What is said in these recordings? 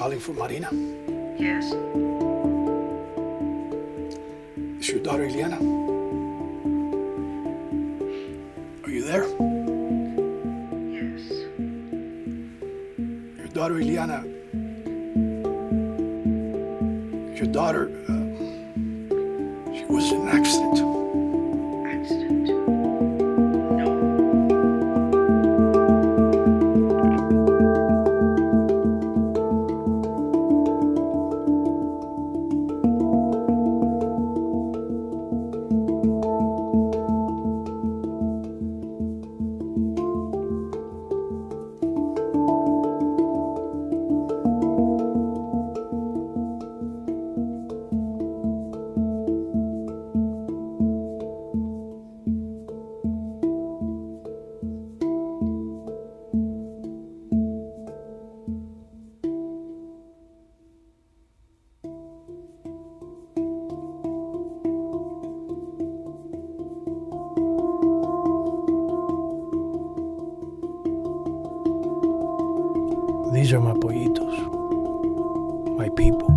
calling for Marina. Yes? It's your daughter, Ileana. Are you there? Yes. Your daughter, Ileana. Your daughter, she was in an accident. Accident? No. These are my pollitos, my people.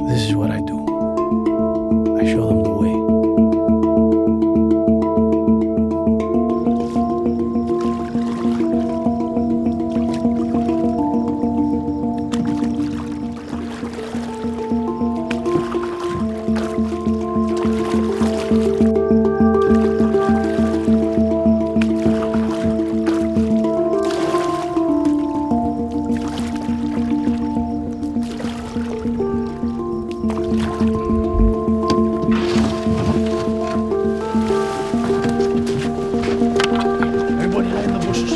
This is what I do. I show them the way. Everybody hide in the bushes.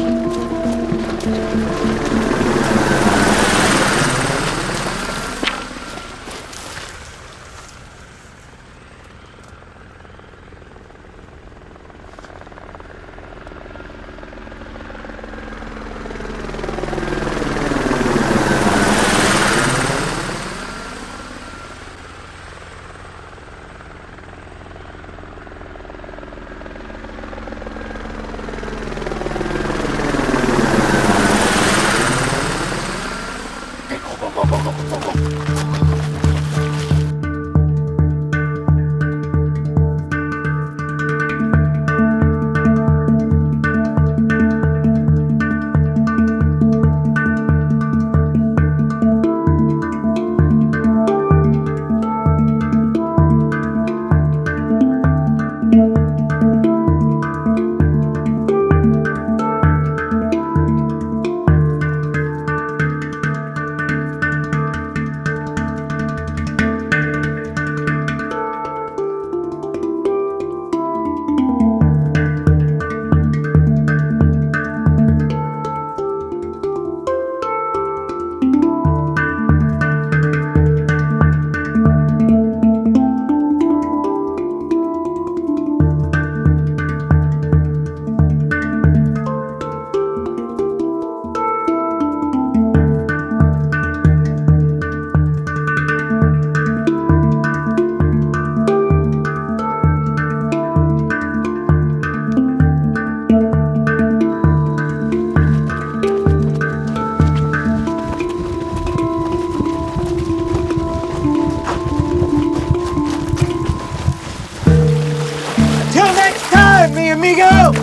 Till next time, mi amigo!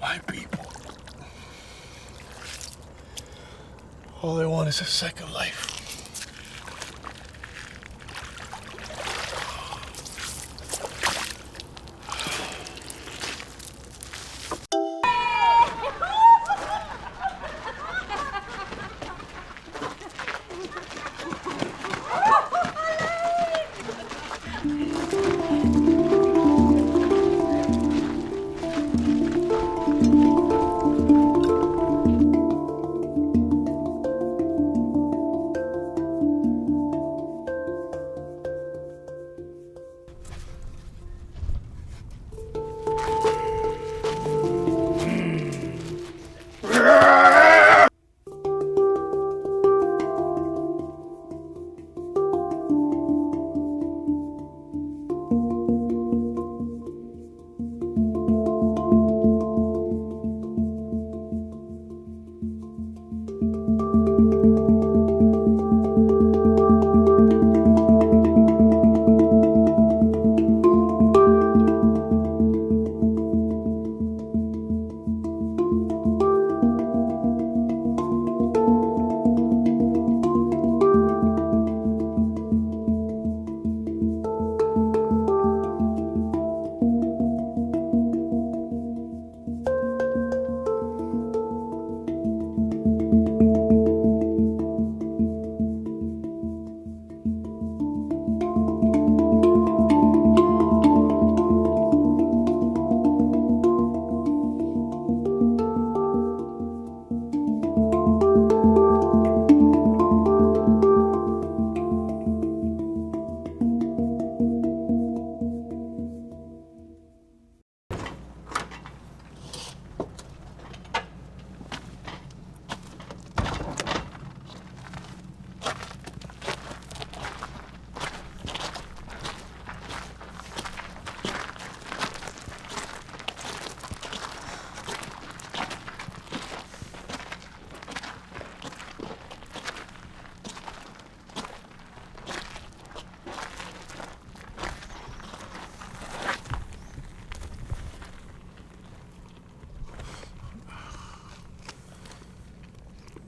My people. All they want is a second life.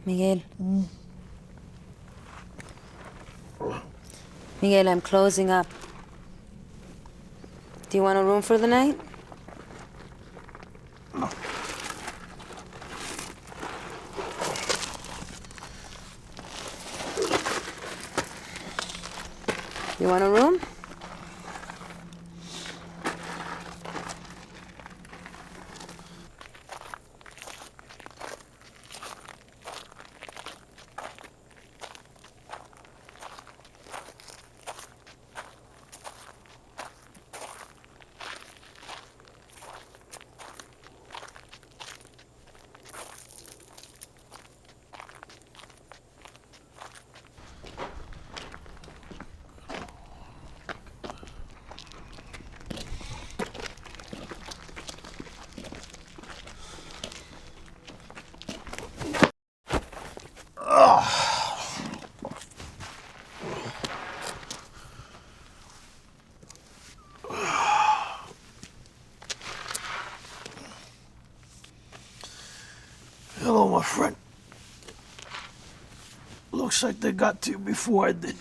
Miguel. Miguel, I'm closing up. Do you want a room for the night? No. You want a room? Hello, my friend. Looks like they got to you before I did.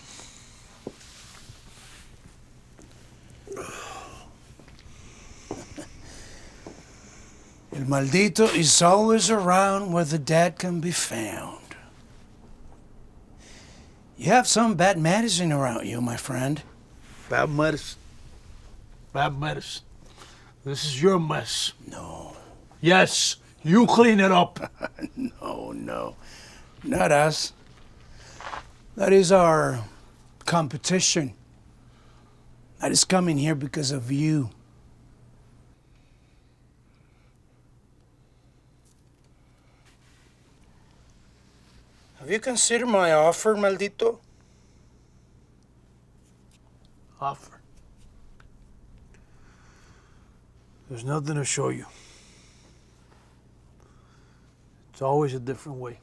El Maldito is always around where the dead can be found. You have some bad medicine around you, my friend. Bad medicine. Bad medicine. This is your mess. No. Yes, you clean it up. No. Not us. That is our competition. That is coming here because of you. Have you considered my offer, Maldito? Offer. There's nothing to show you. It's always a different way.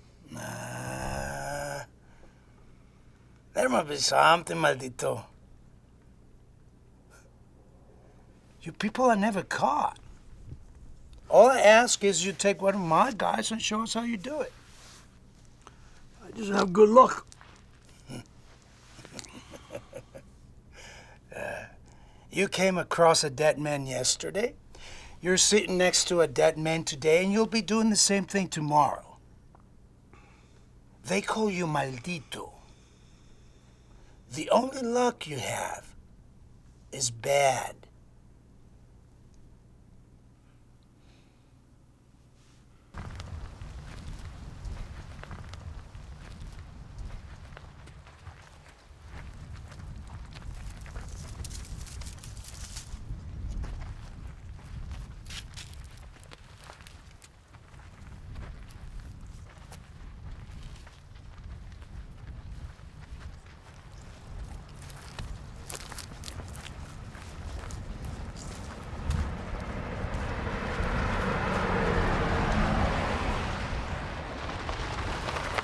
There must be something, Maldito. You people are never caught. All I ask is you take one of my guys and show us how you do it. I just have good luck. You came across a dead man yesterday. You're sitting next to a dead man today, and you'll be doing the same thing tomorrow. They call you Maldito. The only luck you have is bad.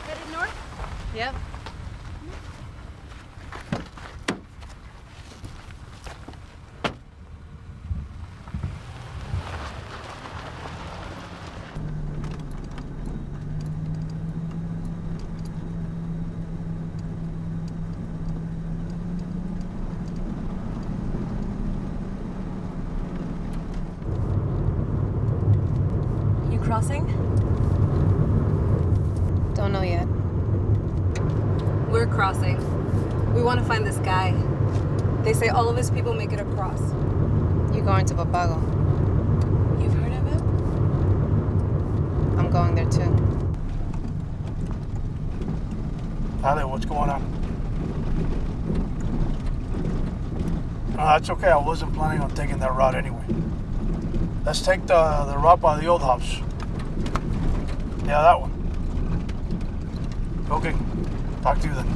Headed north? Yep. You crossing? Don't know yet. We're crossing. We want to find this guy. They say all of his people make it across. You're going to Papago. You've heard of him? I'm going there too. Ale, what's going on? That's okay. I wasn't planning on taking that route anyway. Let's take the route by the old house. Yeah, that one. Okay. Talk to you then.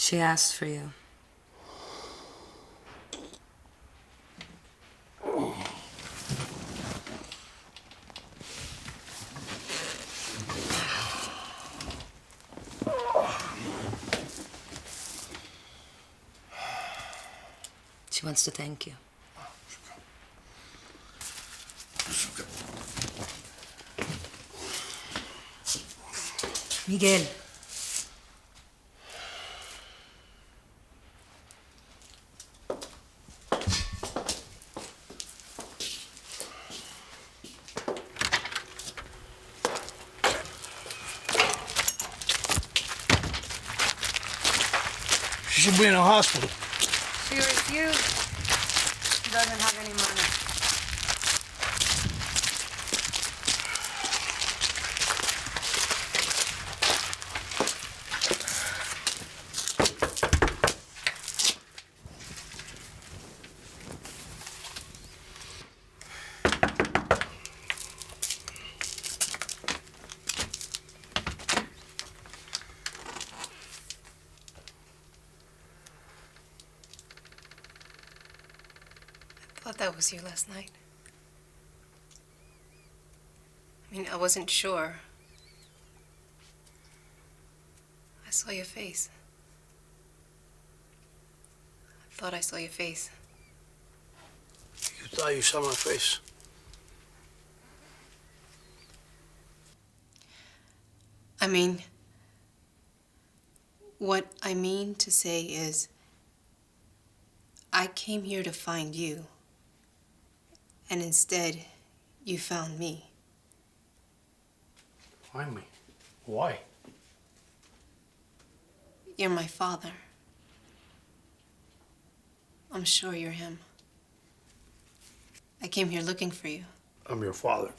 She asked for you. She wants to thank you. Miguel. She should be in a hospital. She refused. She doesn't have any money. I thought that was you last night. I mean, I wasn't sure. I saw your face. I thought I saw your face. You thought you saw my face? I mean, what I mean to say is, I came here to find you, and instead, you found me. Find me? Why? You're my father. I'm sure you're him. I came here looking for you. I'm your father.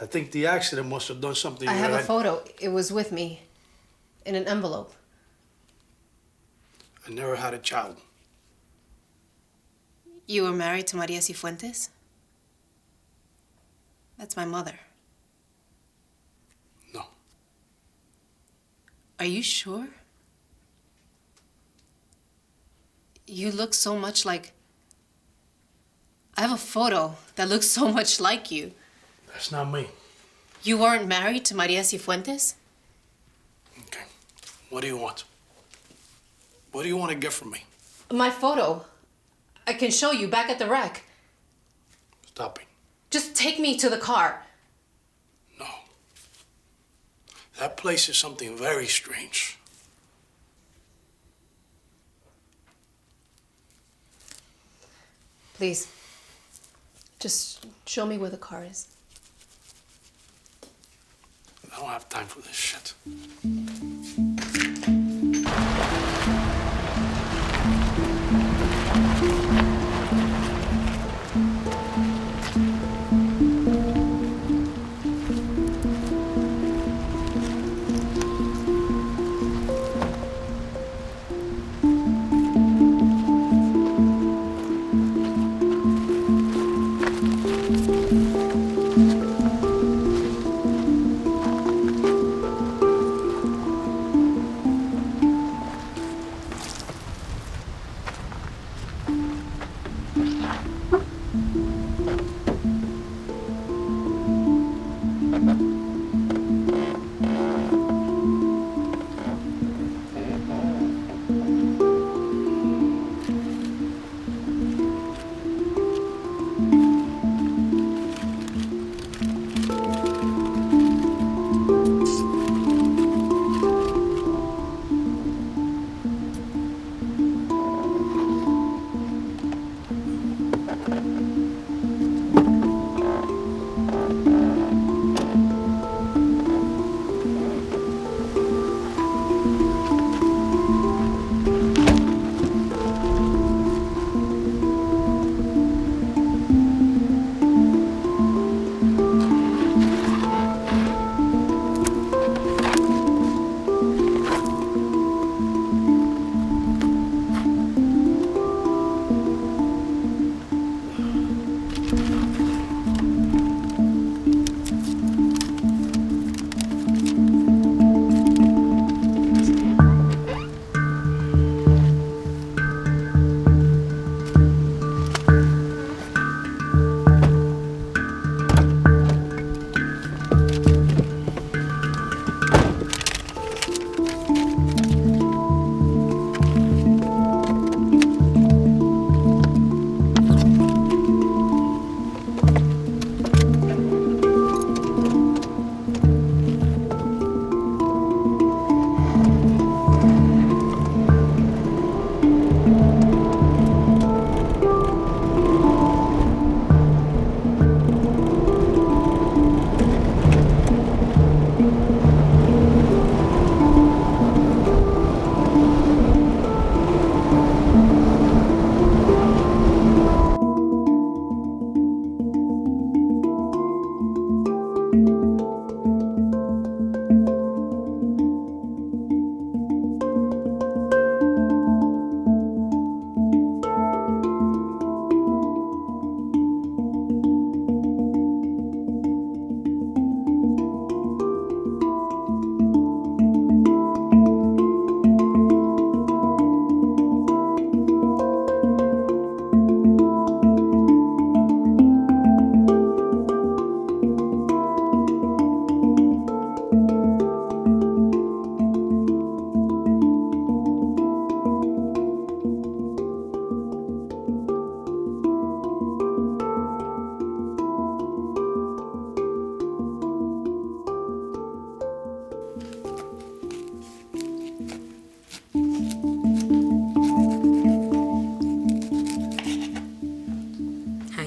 I think the accident must have done something. I to have your a head. photo. It was with me, in an envelope. I never had a child. You were married to Maria Cifuentes? That's my mother. No. Are you sure? You look so much like... I have a photo that looks so much like you. That's not me. You weren't married to Maria Cifuentes? Okay. What do you want? What do you want to get from me? My photo. I can show you back at the wreck. Stop it. Just take me to the car. No. That place is something very strange. Please. Just show me where the car is. I don't have time for this shit.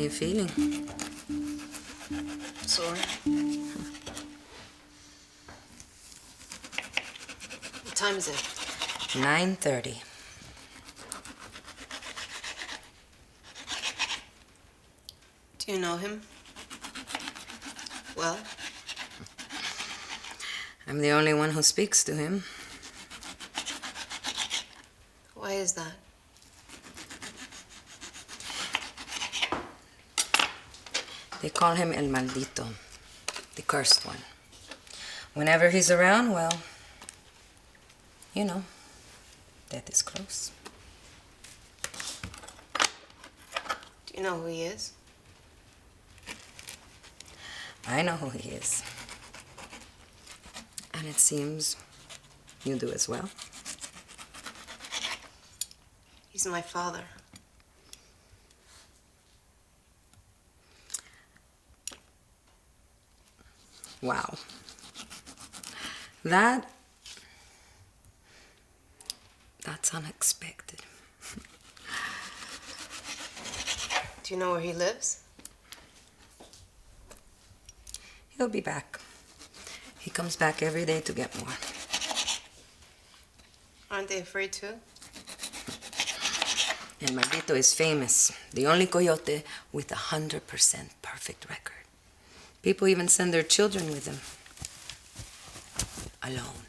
you feeling? Sore. What time is it? 9:30. Do you know him? Well? I'm the only one who speaks to him. Why is that? They call him El Maldito, the cursed one. Whenever he's around, well, you know, death is close. Do you know who he is? I know who he is. And it seems you do as well. He's my father. Wow. That's unexpected. Do you know where he lives? He'll be back. He comes back every day to get more. Aren't they afraid too? El Maldito is famous. The only coyote with 100% perfect record. People even send their children with him. Alone.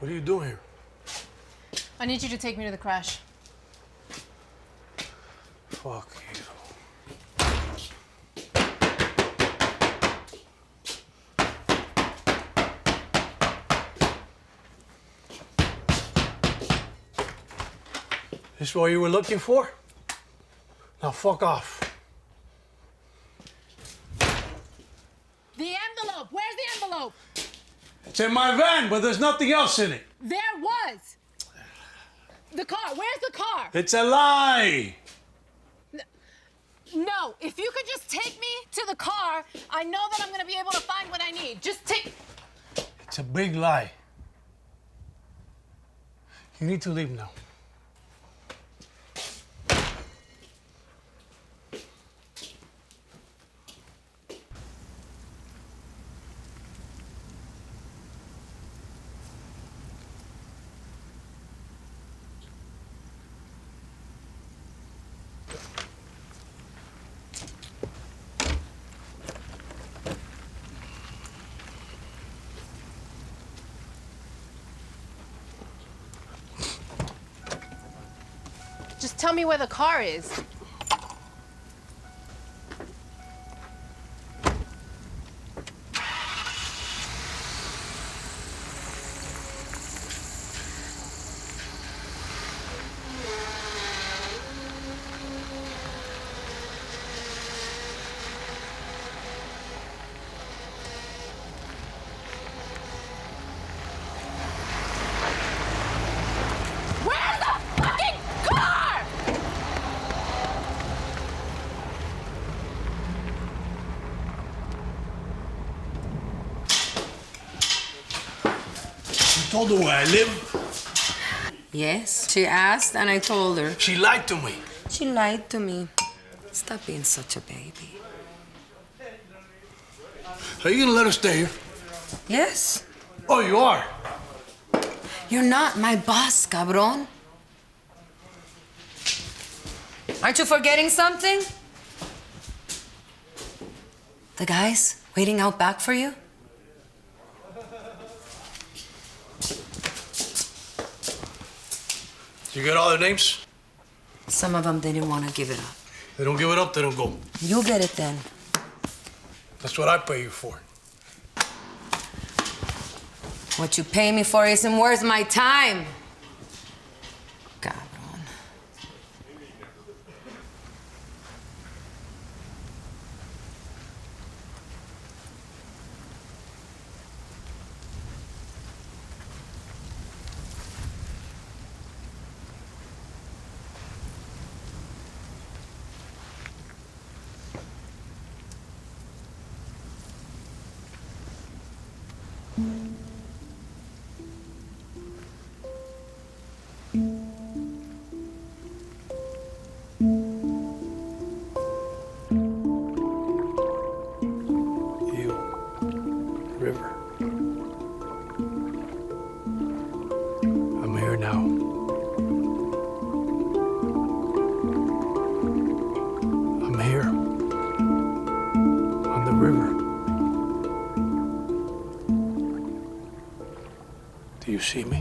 What are you doing here? I need you to take me to the crash. Fuck you. This what you were looking for? Now fuck off. The envelope! Where's the envelope? It's in my van, but there's nothing else in it. There was! The car! Where's the car? It's a lie! No, if you could just take me to the car, I know that I'm gonna be able to find what I need. Just take... It's a big lie. You need to leave now. Just tell me where the car is. Where's the fucking car? You told her where I live? Yes, she asked and I told her. She lied to me. She lied to me. Stop being such a baby. Are you gonna let her stay here? Yes. Oh, you are? You're not my boss, cabron. Aren't you forgetting something? The guys waiting out back for you? You get all their names? Some of them didn't want to give it up. They don't give it up, they don't go. You get it then. That's what I pay you for. What you pay me for isn't worth my time. Cabron. River. I'm here now. I'm here. On the river. Do you see me?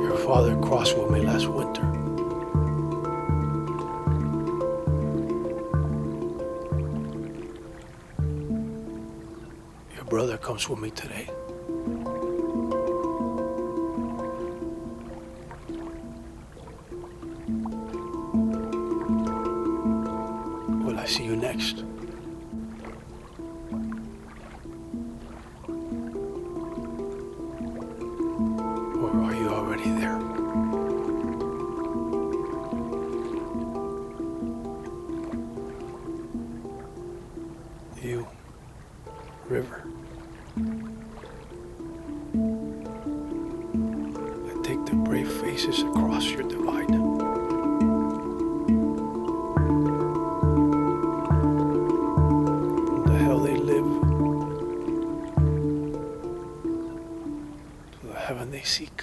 Your father crossed with me last winter. Brother comes with me today. Will I see you next? Or are you already there? You, River. I take the brave faces across your divide. From the hell they live to the heaven they seek.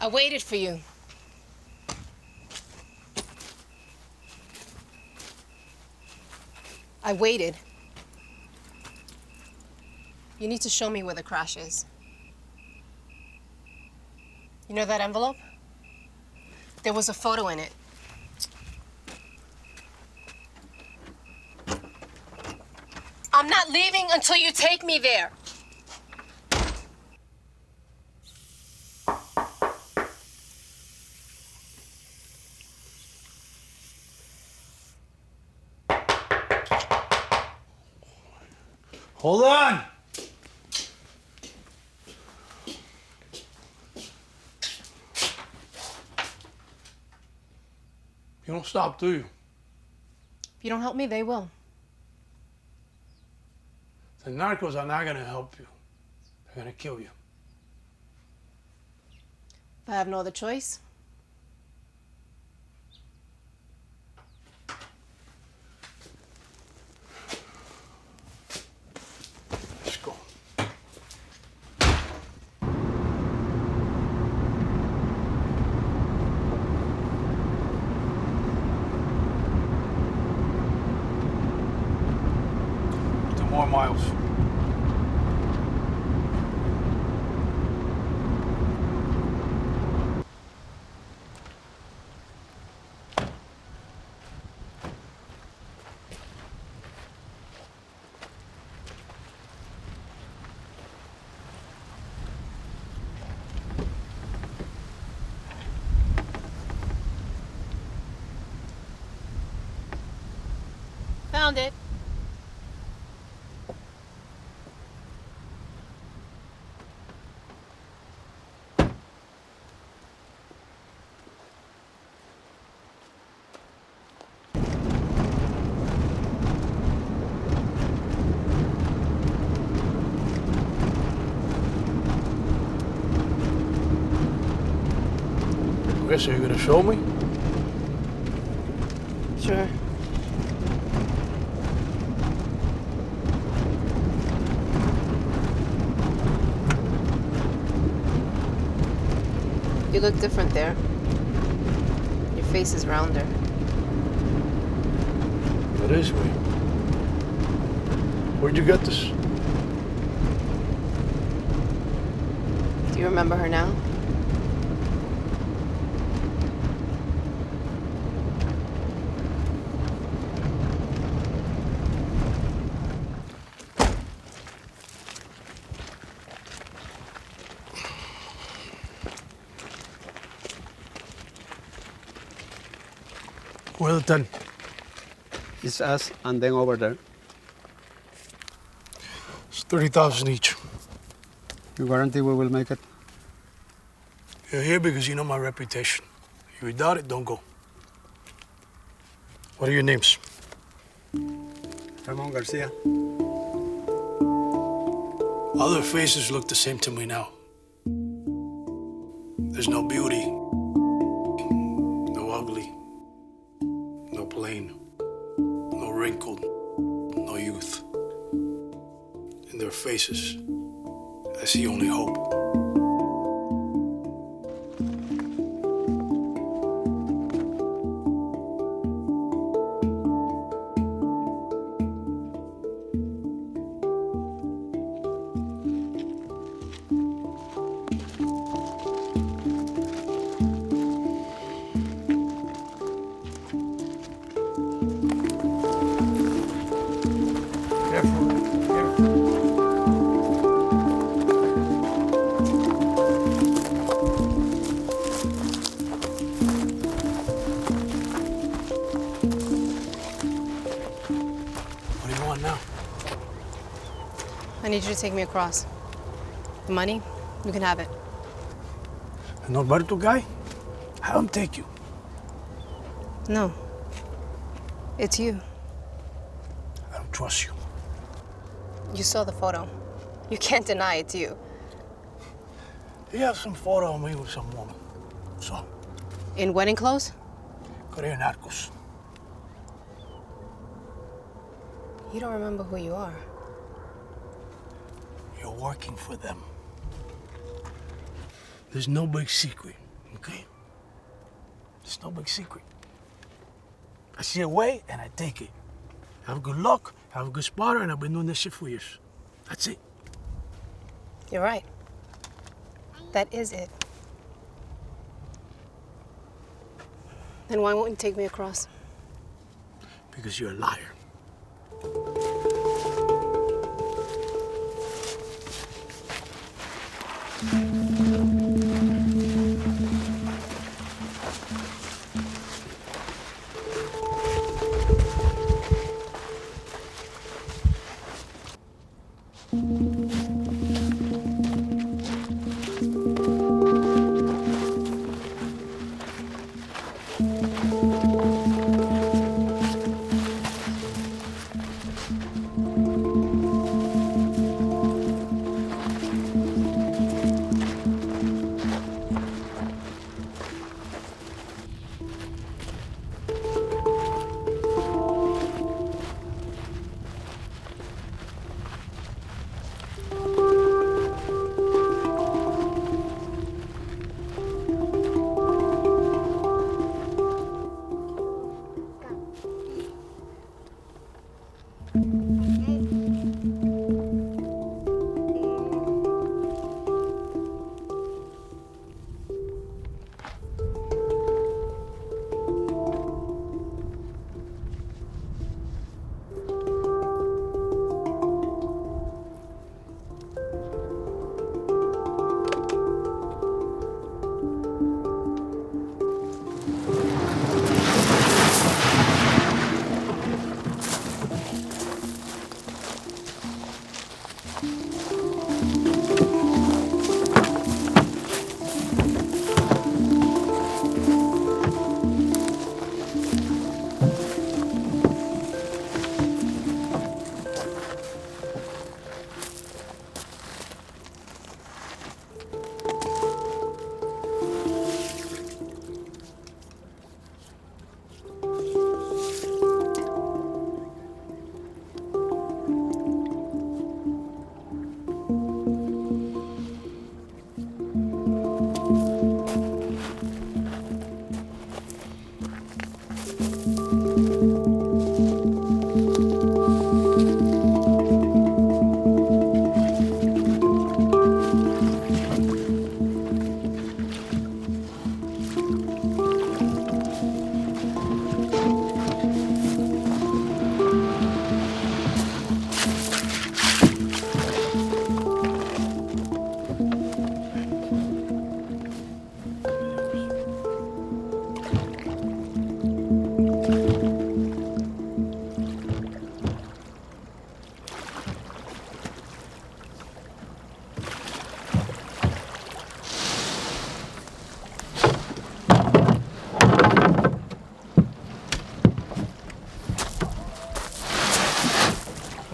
I waited for you. I waited. You need to show me where the crash is. You know that envelope? There was a photo in it. I'm not leaving until you take me there. Hold on! You don't stop, do you? If you don't help me, they will. The narcos are not gonna help you. They're gonna kill you. If I have no other choice. Let's go. More miles. Found it. Okay, so you're gonna show me? Sure. You look different there. Your face is rounder. That is me. Where'd you get this? Do you remember her now? Where are the 10? It's us and then over there. It's 30,000 each. You guarantee we will make it? You're here because you know my reputation. If you doubt it, don't go. What are your names? Ramon Garcia. Other faces look the same to me now. There's no beauty, no ugly, no plain, no wrinkled, no youth. In their faces, I see only hope. What do you want now? I need you to take me across. The money, you can have it. An Alberto guy? Have him take you. No. It's you. I don't trust you. You saw the photo. You can't deny it's you. You have some photo of me with some woman. So, In wedding clothes? Korean narcos. You don't remember who you are. You're working for them. There's no big secret, okay? There's no big secret. I see a way and I take it. Have good luck, have a good spotter, and I've been doing this shit for years. That's it. You're right. That is it. Then why won't you take me across? Because you're a liar.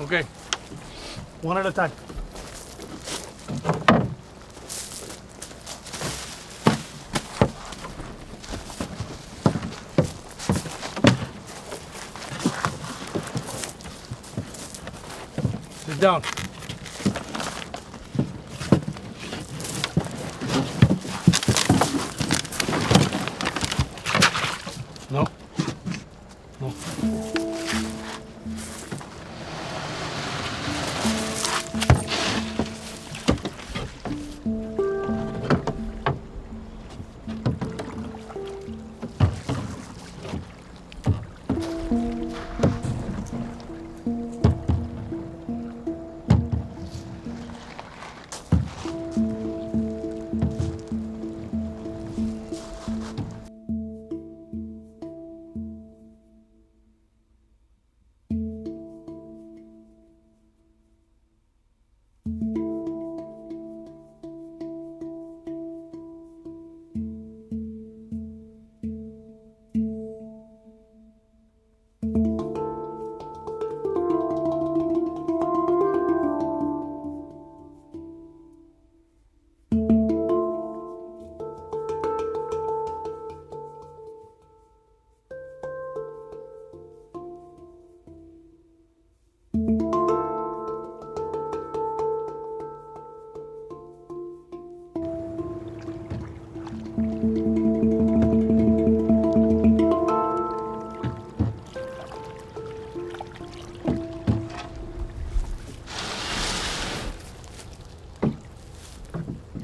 Okay. One at a time. Sit down. No. No.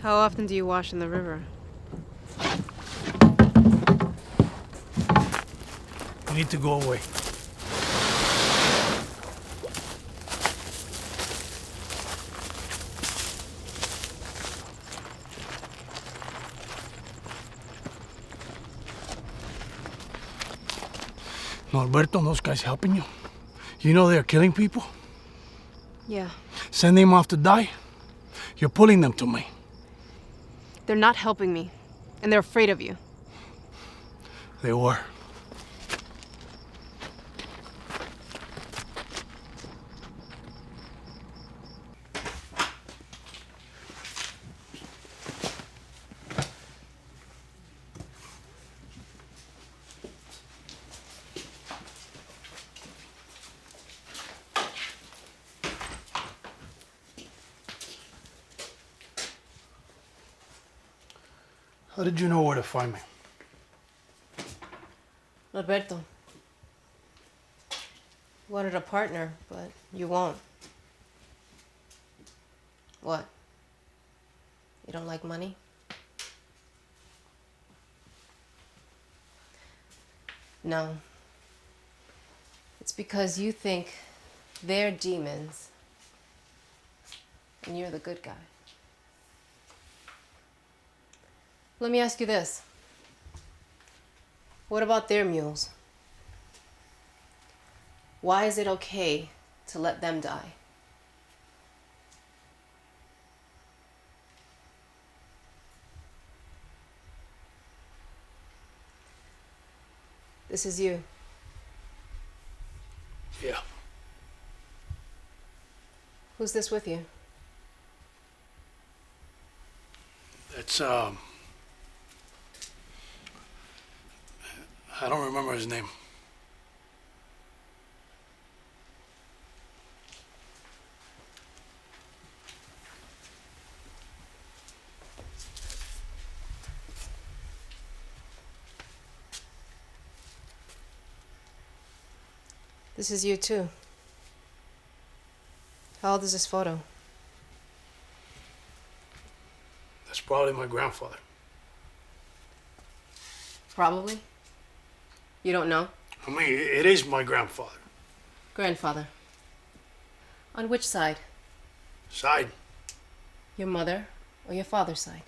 How often do you wash in the river? You need to go away. Alberto, those guys helping you? You know they're killing people? Yeah. Sending them off to die? You're pulling them to me. They're not helping me, and they're afraid of you. They were. How did you know where to find me? Alberto. You wanted a partner, but you won't. What? You don't like money? No. It's because you think they're demons and you're the good guy. Let me ask you this. What about their mules? Why is it okay to let them die? This is you. Yeah. Who's this with you? It's, I don't remember his name. This is you too. How old is this photo? That's probably my grandfather. Probably. You don't know? I mean, it is my grandfather. Grandfather. On which side? Side. Your mother or your father's side?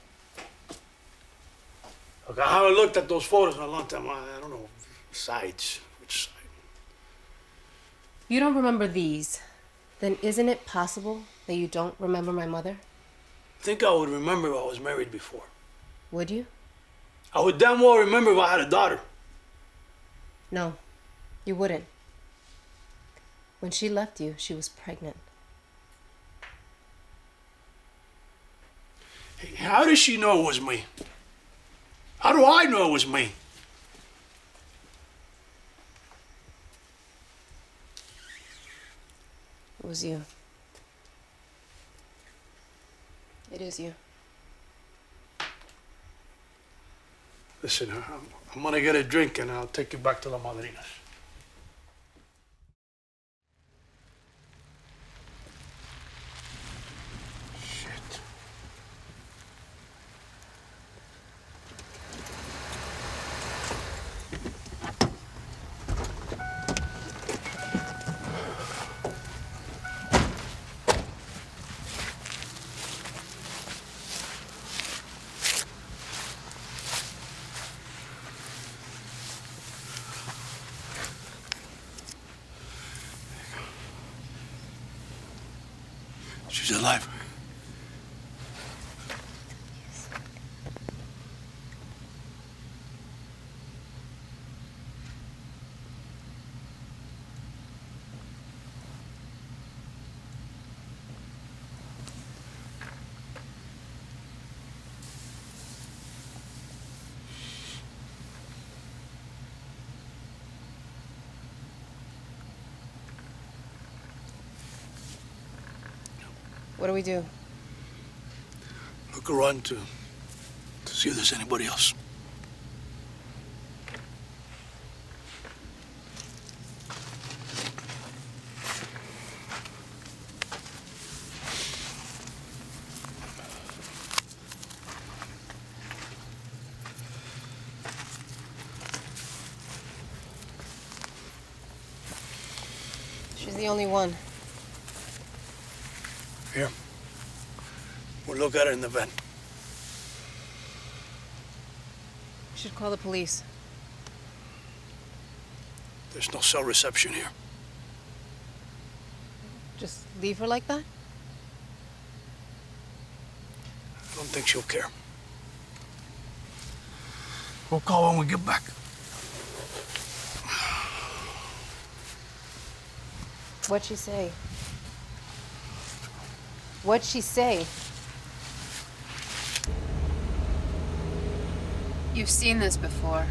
Look, I haven't looked at those photos in a long time. I don't know. Sides. Which side? You don't remember these. Then isn't it possible that you don't remember my mother? I think I would remember if I was married before. Would you? I would damn well remember if I had a daughter. No, you wouldn't. When she left you, she was pregnant. Hey, how does she know it was me? How do I know it was me? It was you. It is you. Listen, I'm gonna get a drink and I'll take you back to La Madrina's. Shit. She's alive. What do we do? Look around to see if there's anybody else. She's the only one. Here. We'll look at her in the van. We should call the police. There's no cell reception here. Just leave her like that? I don't think she'll care. We'll call when we get back. What'd she say? What'd she say? You've seen this before.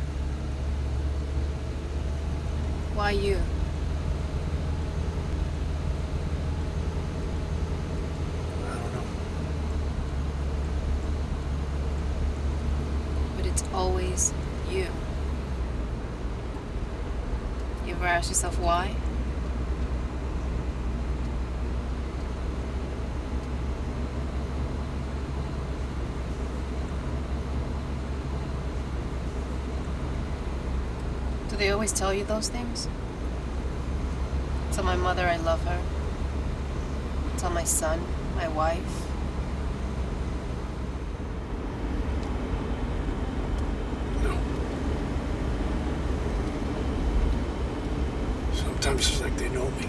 Why you? I don't know. But it's always you. You ever ask yourself why? Do they always tell you those things? Tell my mother I love her. Tell my son, my wife. No. Sometimes it's like they know me.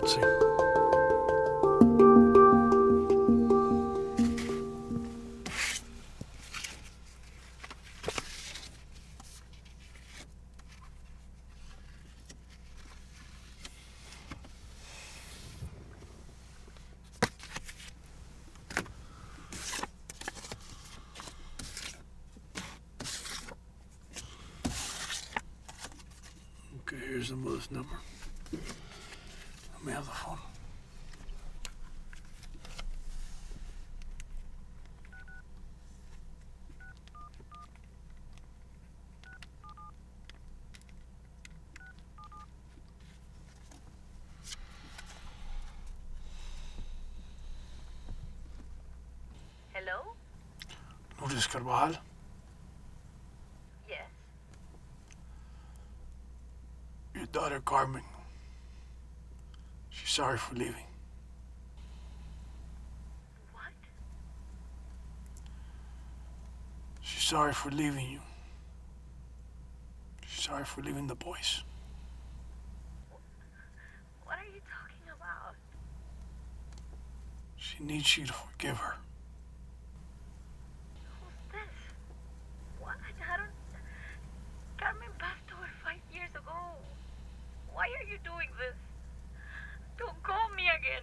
Let's see. Okay, here's the mother's number. Let me have the phone. Hello? Lourdes Carvajal. Yes. Your daughter, Carmen. She's sorry for leaving. What? She's sorry for leaving you. She's sorry for leaving the boys. What are you talking about? She needs you to forgive her. Who's this? What? I don't... Carmen passed away 5 years ago. Why are you doing this? Don't call me again.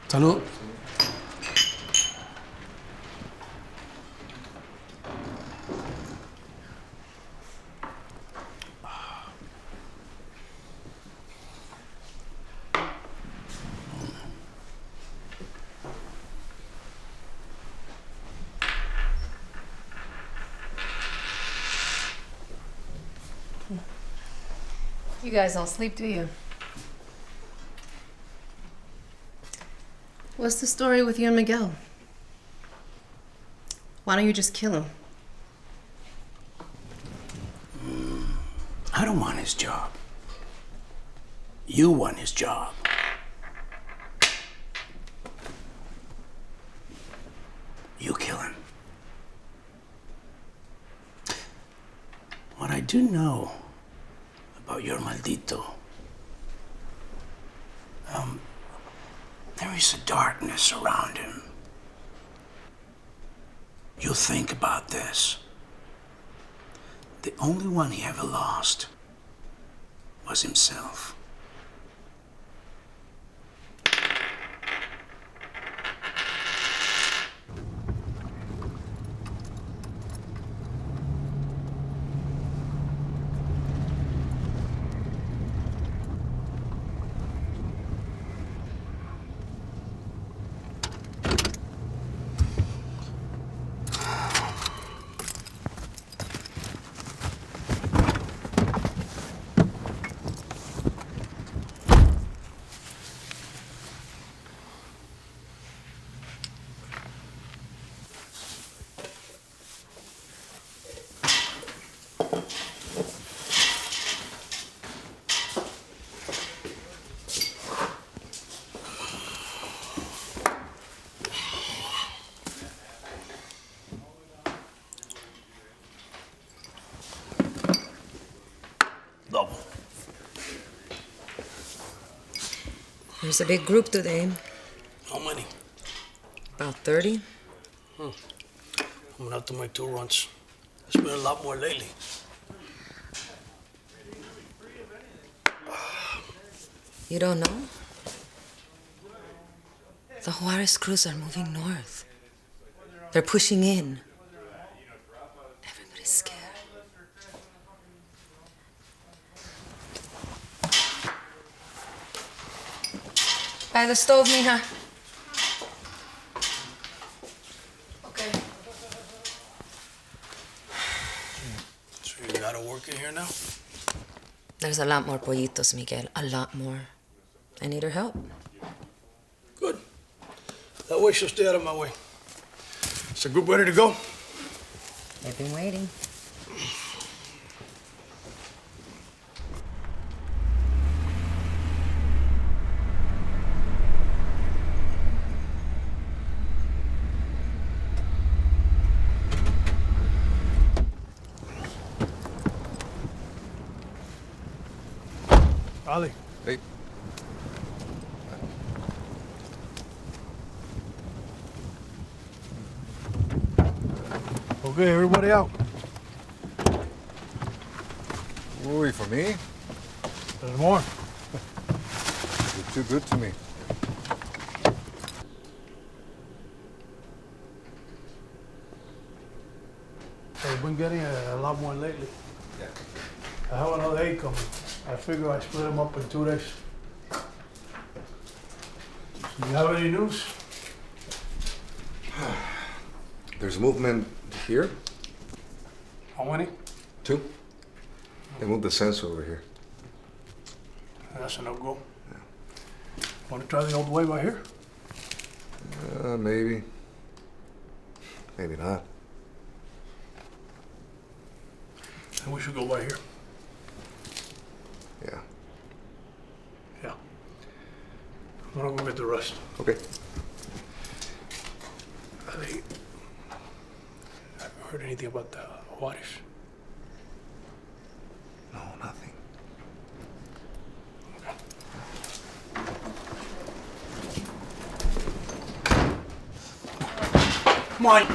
Salud. You guys don't sleep, do you? What's the story with you and Miguel? Why don't you just kill him? I don't want his job. You want his job. You kill him. What I do know about your Maldito, there is a darkness around him. You think about this. The only one he ever lost was himself. Double. There's a big group today. How many? About 30. I'm gonna have to make 2 runs. There's been a lot more lately. You don't know? The Juarez crews are moving north. They're pushing in. Everybody's scared. By the stove, mija. Okay. So you gotta work in here now? There's a lot more pollitos, Miguel. A lot more. I need her help. Good. That way she'll stay out of my way. Is the group ready to go? They've been waiting. Ali. Hey. Okay, everybody out. Ooh, for me? There's more. You're too good to me. I've been getting a lot more lately. Yeah. I have another 8 coming. I figure I split them up in 2 days. Do you have any news? There's movement here. How many? 2. They moved the sensor over here. That's a no-go. Want to try the old way by here? Maybe. Maybe not. Then we should go by here. Yeah. Yeah. I'm gonna go get the rest. Okay. Have you heard anything about the Juarez? No, nothing. Come on.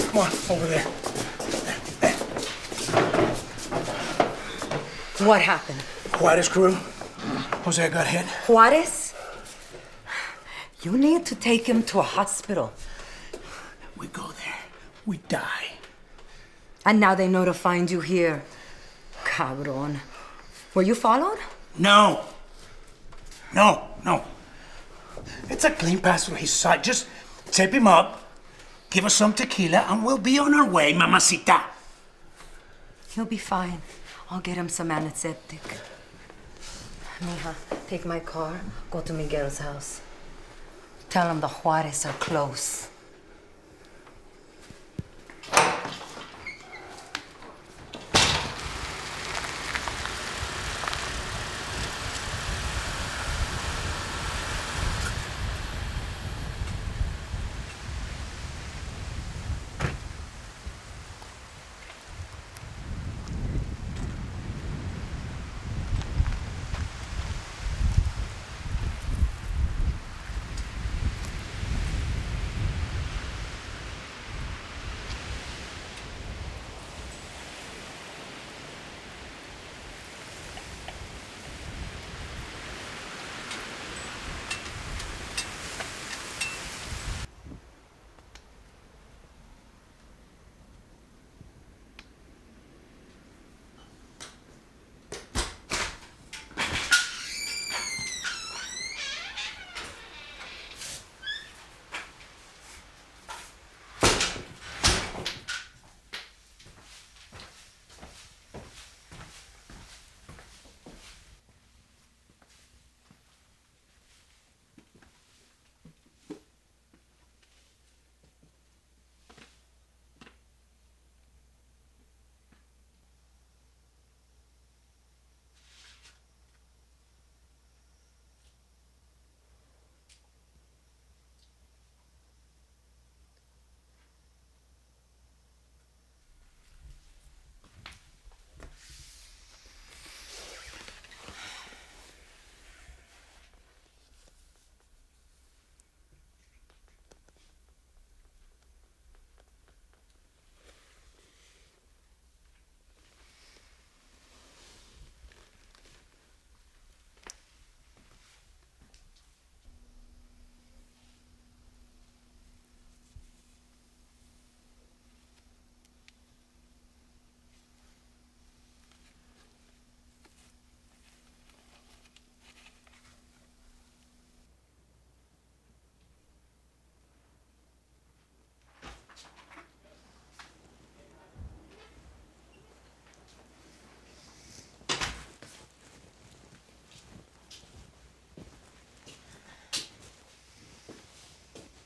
Come on, over there. What happened? Juarez crew. Jose got hit. Juarez? You need to take him to a hospital. We go there, we die. And now they know to find you here. Cabron. Were you followed? No. No. It's a clean pass through his side. Just tip him up, give us some tequila, and we'll be on our way, mamacita. He'll be fine. I'll get him some antiseptic. Mija, take my car, go to Miguel's house. Tell him the Juarez are close.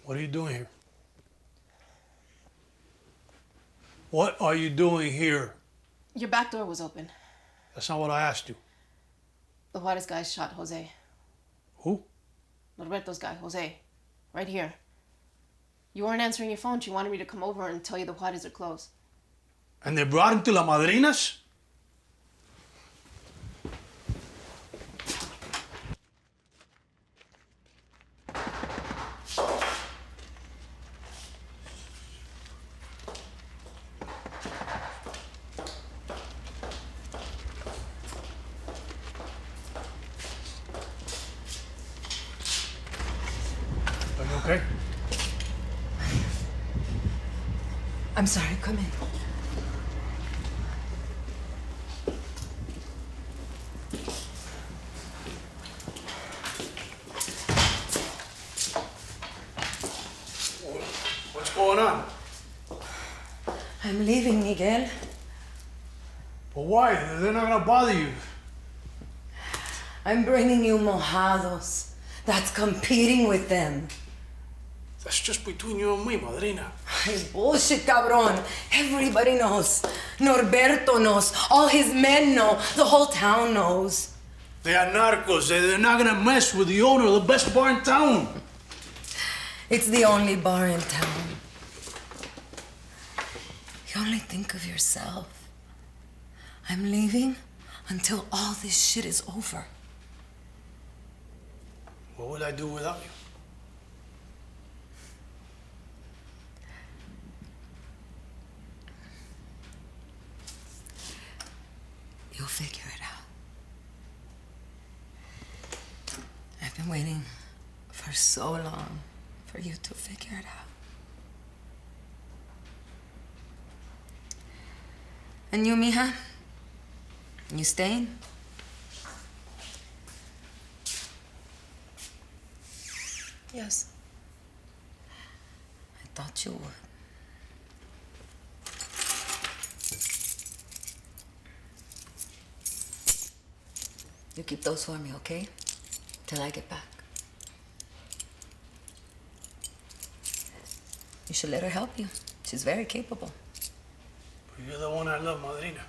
What are you doing here? What are you doing here? Your back door was open. That's not what I asked you. The Juarez guy shot Jose. Who? Roberto's guy, Jose. Right here. You weren't answering your phone. She wanted me to come over and tell you the Juarez are closed. And they brought him to La Madrinas? Are you okay? I'm sorry, come in. going on? I'm leaving, Miguel. But why? They're not gonna bother you. I'm bringing you mojados. That's competing with them. That's just between you and me, Madrina. Ay, bullshit, cabrón. Everybody knows. Norberto knows. All his men know. The whole town knows. They are narcos. They're not gonna mess with the owner of the best bar in town. It's the only bar in town. You only think of yourself. I'm leaving until all this shit is over. What would I do without you? You'll figure it out. I've been waiting for so long for you to figure it out. And you, mija? You staying? Yes. I thought you would. You keep those for me, okay? Till I get back. You should let her help you. She's very capable. But you're the one I love, Madrina.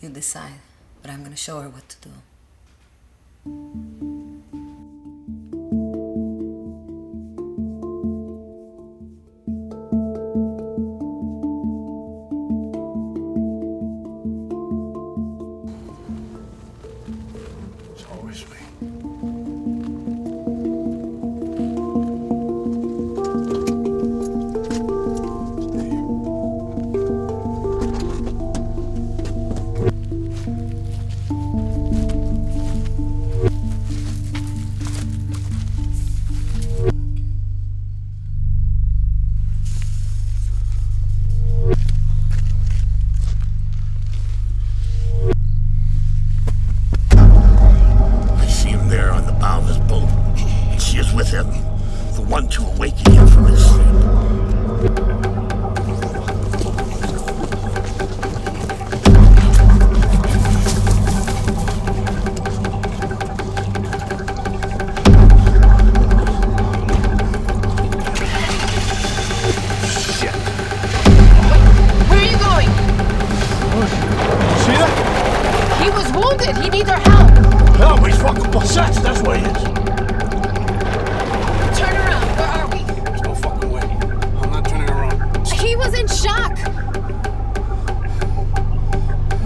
You decide, but I'm gonna show her what to do. It's always me. Stay here. I see him there on the bow of his boat, and she is with him, the one to awaken him from his sleep. Shit. Where are you going? See that? He was wounded. He needs our help. No, but he's fucking possessed. That's what he is. Turn around. Where are we? There's no fucking way. I'm not turning around. He was in shock.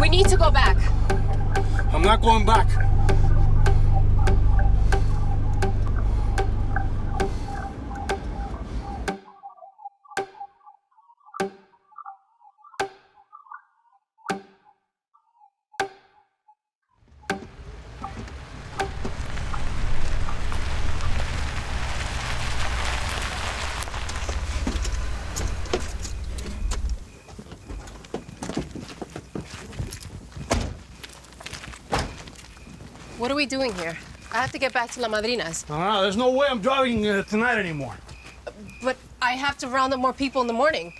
We need to go back. I'm not going back. What are we doing here? I have to get back to La Madrina's. No, there's no way I'm driving tonight anymore. But I have to round up more people in the morning.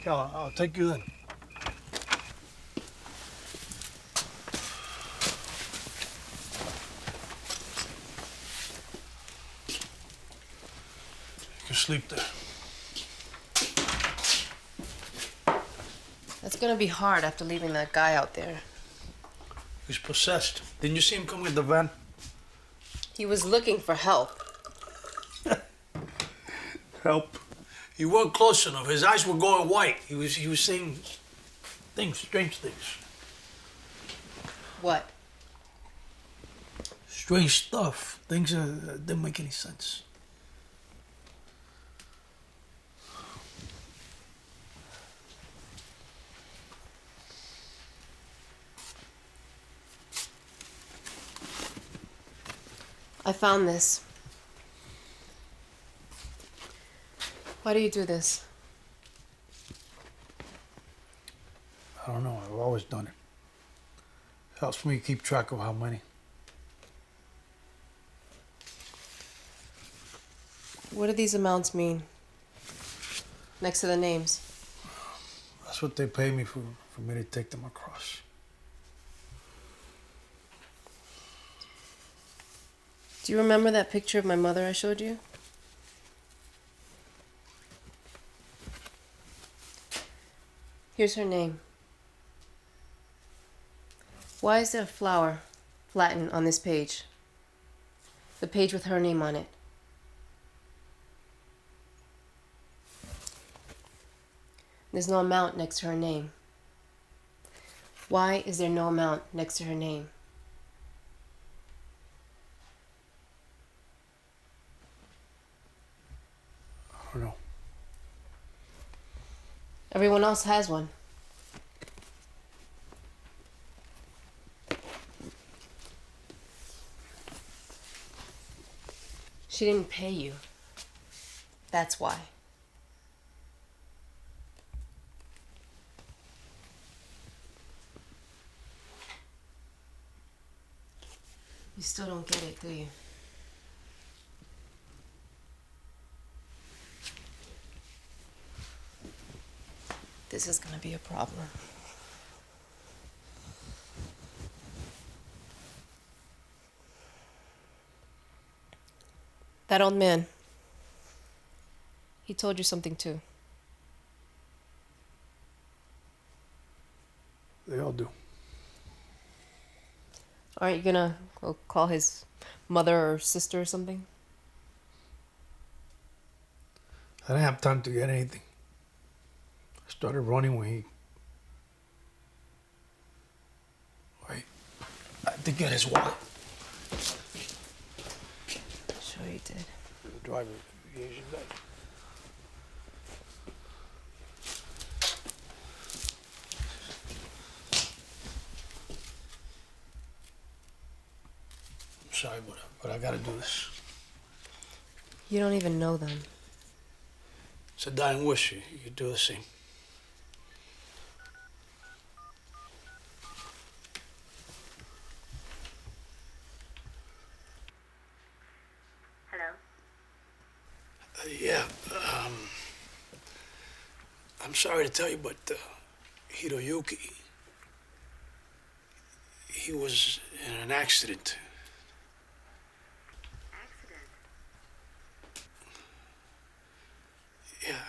Okay, I'll take you then. You can sleep there. That's gonna be hard after leaving that guy out there. He's possessed. Didn't you see him come with the van? He was looking for help. Help. He wasn't close enough. His eyes were going white. He was saying things, strange things. What? Strange stuff. Things that didn't make any sense. I found this. Why do you do this? I don't know. I've always done it. Helps me keep track of how many. What do these amounts mean? Next to the names. That's what they pay me for me to take them across. Do you remember that picture of my mother I showed you? Here's her name. Why is there a flower flattened on this page? The page with her name on it. There's no amount next to her name. Why is there no amount next to her name? I don't know. Everyone else has one. She didn't pay you. That's why. You still don't get it, do you? This is gonna be a problem. That old man, he told you something too. They all do. Aren't you gonna go call his mother or sister or something? I didn't have time to get anything. I started running when he... Wait, I had to get his wallet. Sure you did. The driver, the Asian guy. I'm sorry, but I gotta do this. You don't even know them. It's a dying wish. You do the same. Hello? Yeah, I'm sorry to tell you, but Hiroyuki, he was in an accident. Accident? Yeah,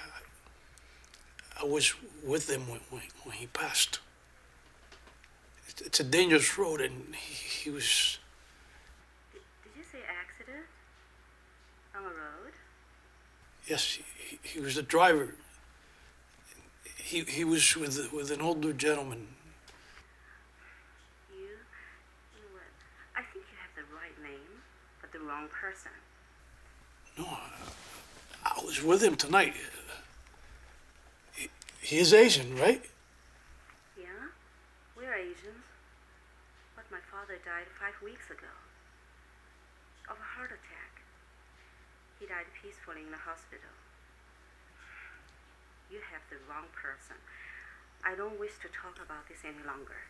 I was with him when he passed. It's a dangerous road, and he was... Did you say accident? On a road? Yes, he was the driver. He was with an older gentleman. You know what? I think you have the right name, but the wrong person. No, I was with him tonight. He is Asian, right? Yeah? We're Asians. But my father died 5 weeks ago. Of a heart attack. He died peacefully in the hospital. You have the wrong person. I don't wish to talk about this any longer.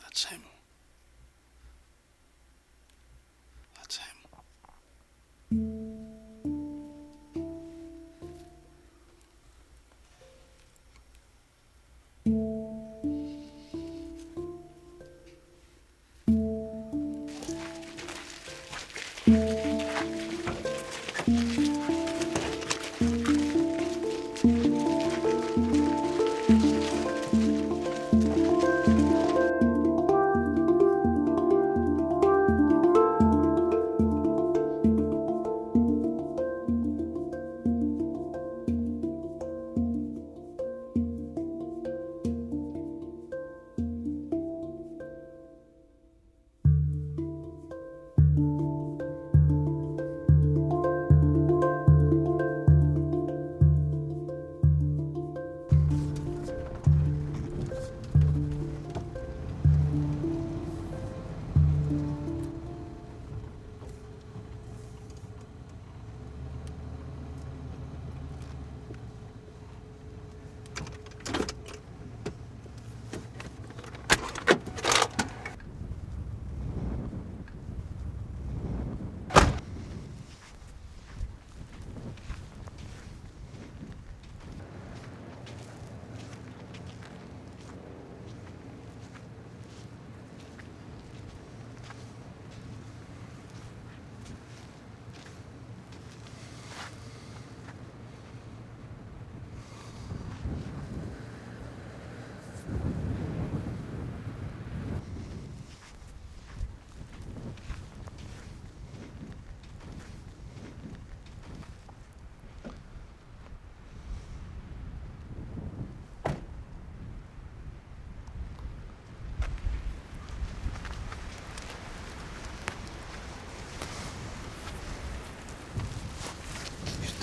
That's him. That's him.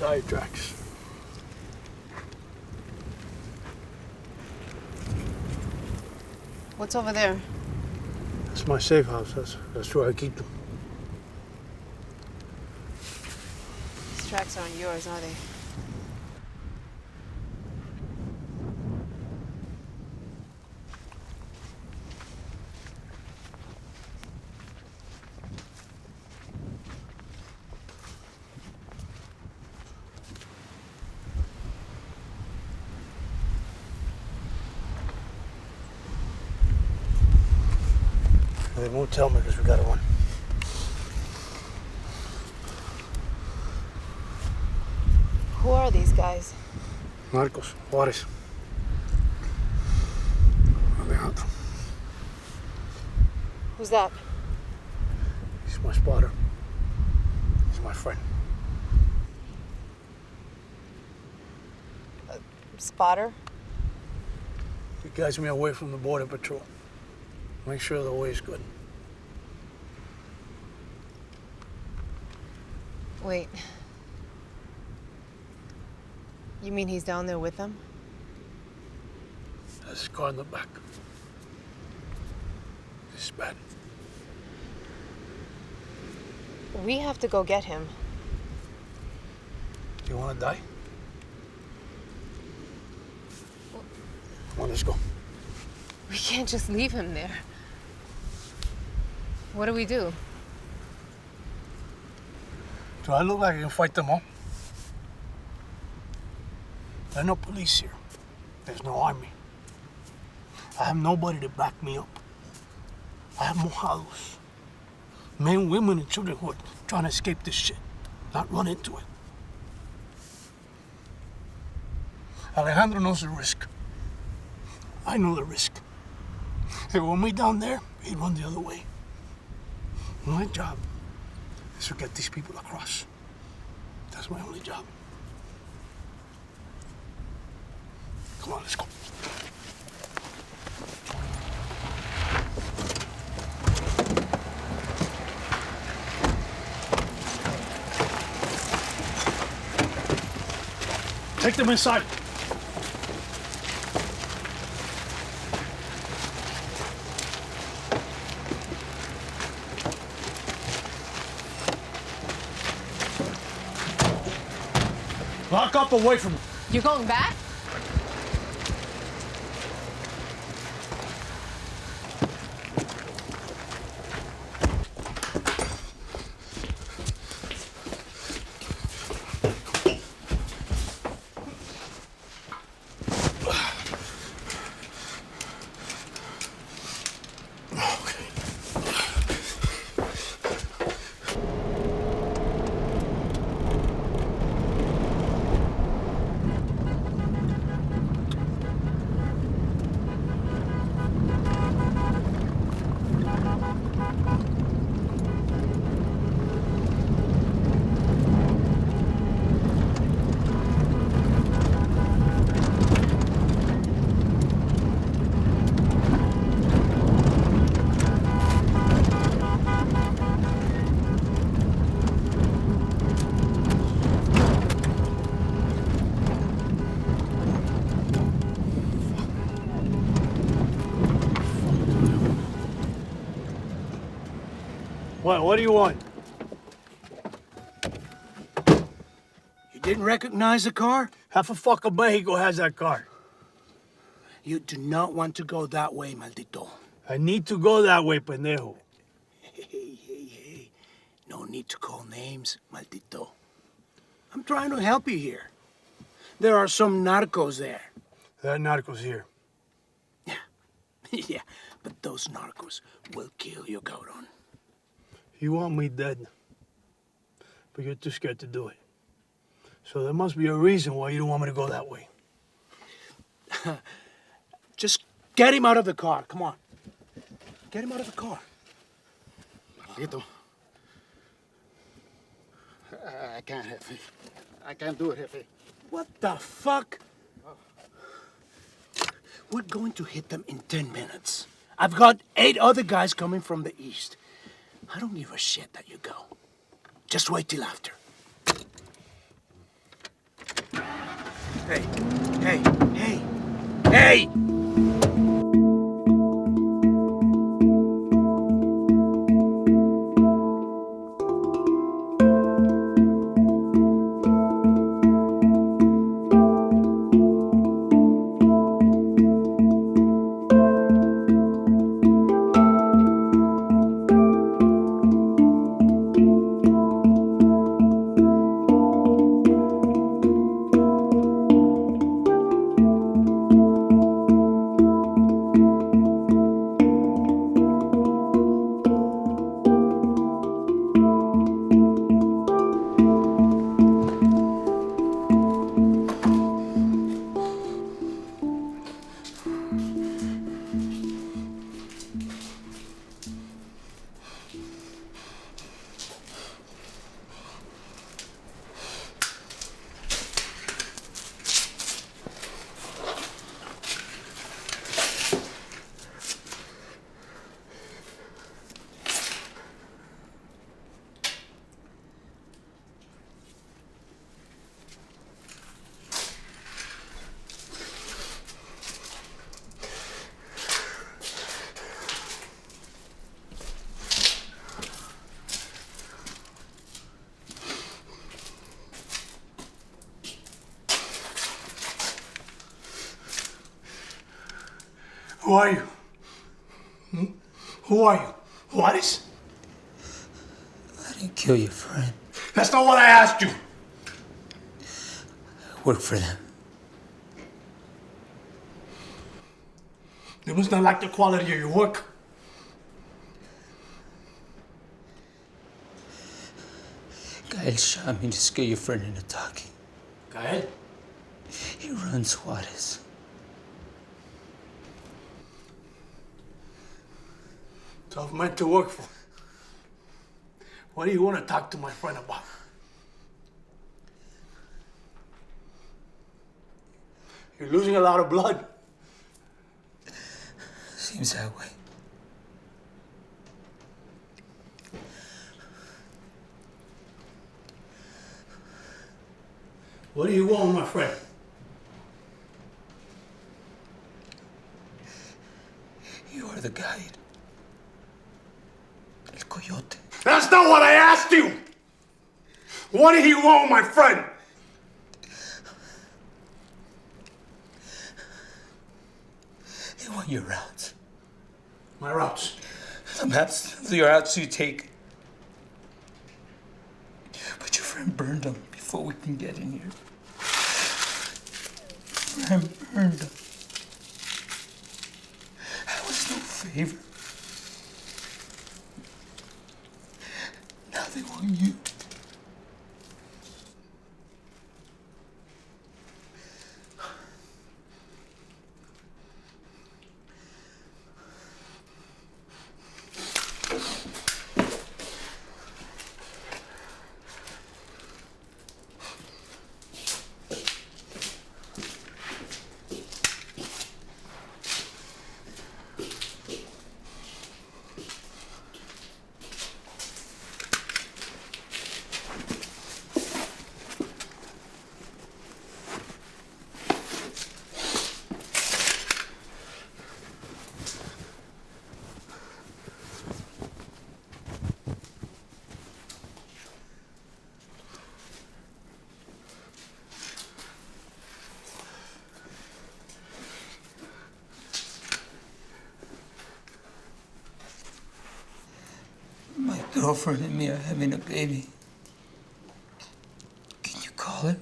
tire tracks. What's over there? That's my safe house. That's where I keep them. These tracks aren't yours, are they? They won't tell me because we gotta run. Who are these guys? Marcos, Juarez. Alejandro. Who's that? He's my spotter. He's my friend. Spotter? He guides me away from the border patrol. Make sure the way is good. Wait. You mean he's down there with them? There's a car in the back. This is bad. We have to go get him. Do you want to die? Come on, let's go. We can't just leave him there. What do we do? Do I look like I can fight them all? There's no police here. There's no army. I have nobody to back me up. I have mojados. Men, women, and children who are trying to escape this shit, not run into it. Alejandro knows the risk. I know the risk. Hey, when we down there, he'd run the other way. My job is to get these people across. That's my only job. Come on, let's go. Take them inside. Lock up away from him. You're going back? What do you want? You didn't recognize the car? Half a fucking Mexico has that car. You do not want to go that way, Maldito. I need to go that way, pendejo. Hey. No need to call names, Maldito. I'm trying to help you here. There are some narcos there. There are narcos here. Yeah, but those narcos will kill you, cabron. You want me dead, but you're too scared to do it. So there must be a reason why you don't want me to go that way. Just get him out of the car. Come on. Get him out of the car. Maldito. I can't, Jefe. I can't do it, Jefe. What the fuck? We're going to hit them in 10 minutes. I've got 8 other guys coming from the east. I don't give a shit that you go. Just wait till after. Hey, hey, hey, hey! Who are you? Who are you? Juarez? I didn't kill your friend. That's not what I asked you. I work for them. They must not like the quality of your work. Gael shot me to scare your friend into talking. Gael? He runs Juarez. Tough man to work for. What do you want to talk to my friend about? You're losing a lot of blood. Seems that way. What do you want, my friend? You are the guide. El Coyote. That's not what I asked you! What do you want, my friend? They want your routes. My routes? The maps of your routes you take. But your friend burned them before we can get in here. Your friend burned them. That was no favor. Now they want you. My girlfriend and me are having a baby. Can you call her?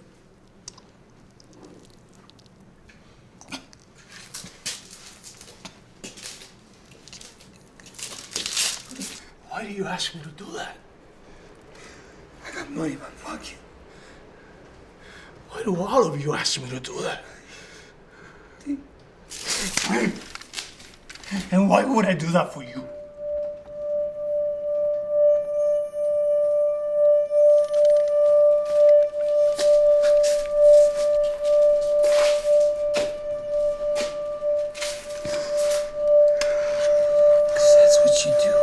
Why do you ask me to do that? I got money in my pocket. Why do all of you ask me to do that? And why would I do that for you? That's what you do.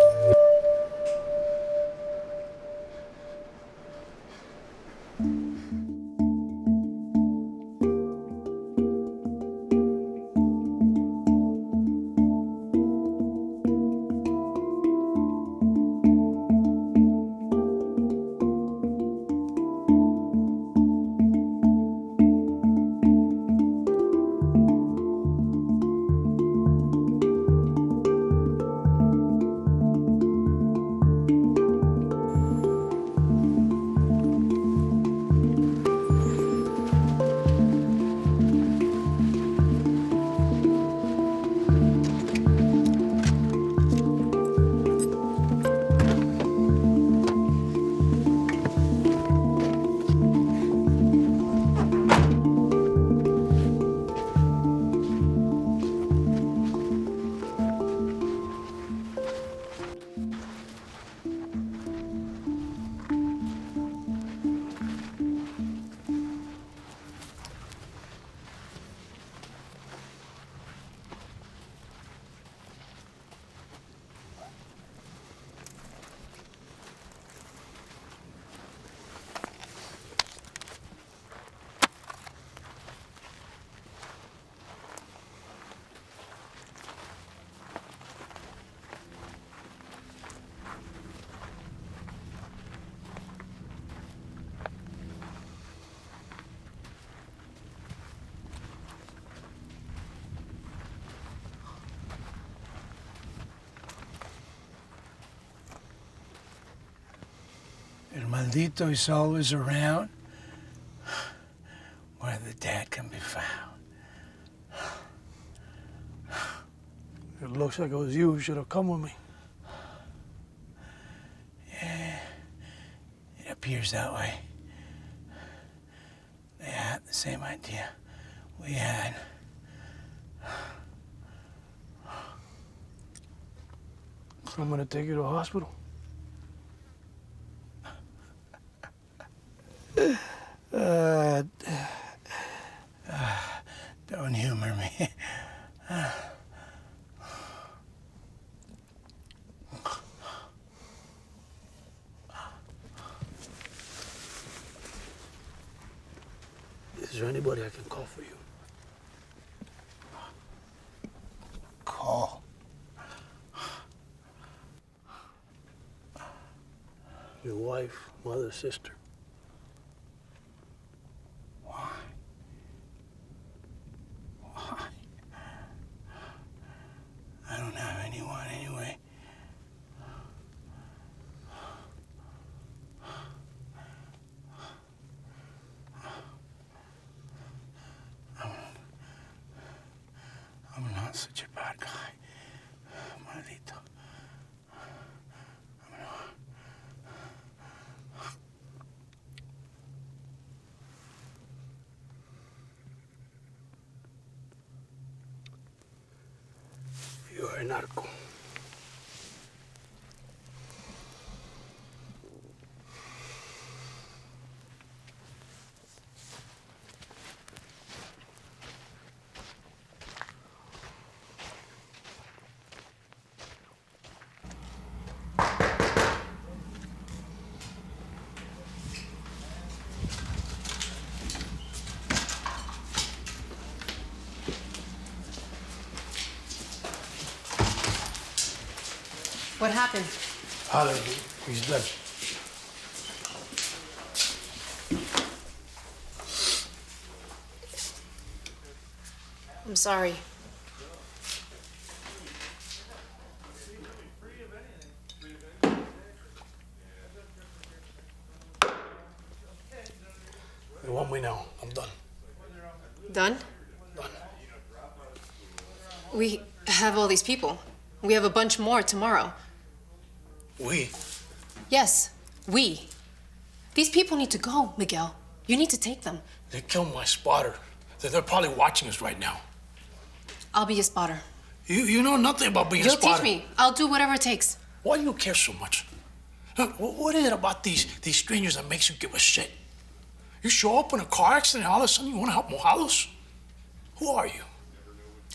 Maldito is always around where the dad can be found. It looks like it was you who should have come with me. Yeah, it appears that way. They had the same idea we had. So I'm gonna take you to the hospital. Don't humor me. Is there anybody I can call for you? Call. Your wife, mother, sister. Why? Why? I don't have anyone anyway. I'm not such a bad guy, Maldito. I'm not. You're a narco. What happened? He's dead. I'm sorry. They want me now. I'm done. Done? Done. We have all these people. We have a bunch more tomorrow. We? Yes, we. These people need to go, Miguel. You need to take them. They killed my spotter. They're probably watching us right now. I'll be a spotter. You know nothing about being a You'll spotter. teach me. I'll do whatever it takes. Why do you care so much? What is it about these strangers that makes you give a shit? You show up in a car accident and all of a sudden you want to help Mojados? Who are you?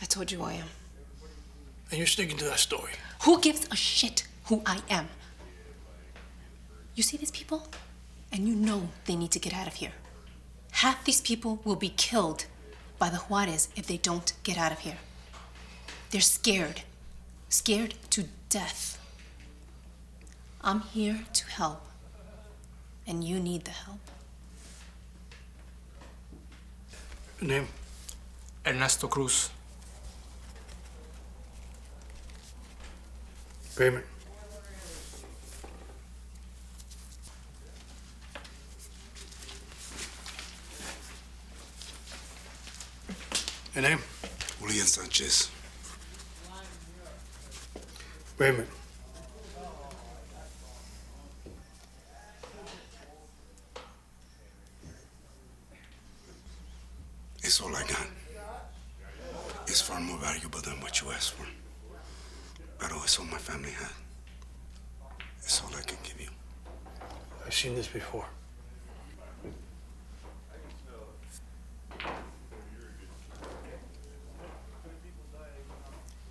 I told you who I am. And you're sticking to that story. Who gives a shit who I am? You see these people? And you know they need to get out of here. Half these people will be killed by the Juarez if they don't get out of here. They're scared. Scared to death. I'm here to help. And you need the help. Your name? Ernesto Cruz. Payment. Your name? Julian Sanchez. Payment. It's all I got. It's far more valuable than what you asked for. But it's all my family had. It's all I can give you. I've seen this before.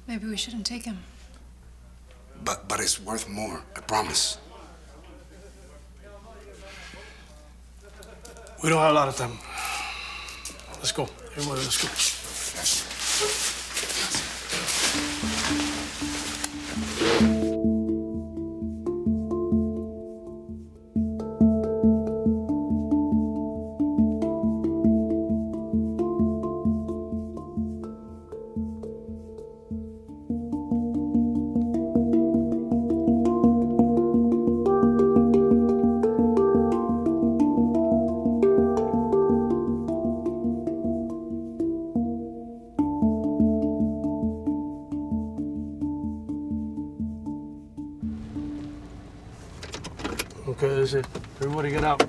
Maybe we shouldn't take him. But it's worth more, I promise. We don't have a lot of time. Let's go. Everybody, let's go. is it? Everybody get out.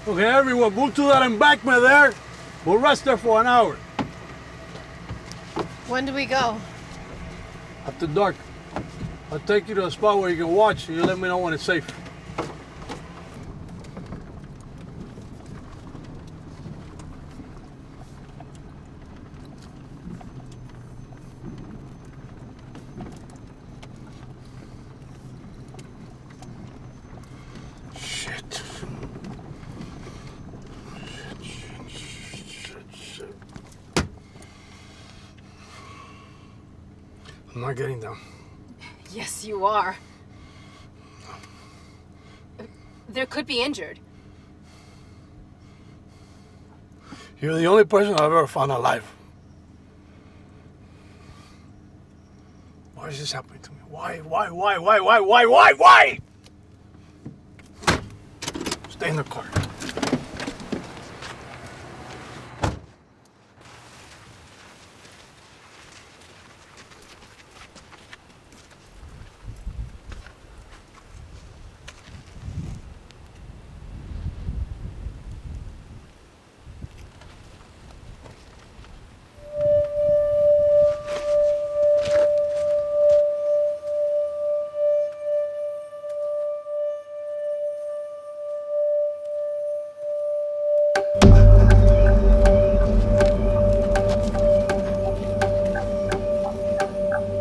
Okay, everyone, move to that embankment there. We'll rest there for an hour. When do we go? After dark. I'll take you to a spot where you can watch and you let me know when it's safe. Shit. I'm not getting down. Yes, you are. There could be injured. You're the only person I've ever found alive. Why is this happening to me? Why? Stay in the car.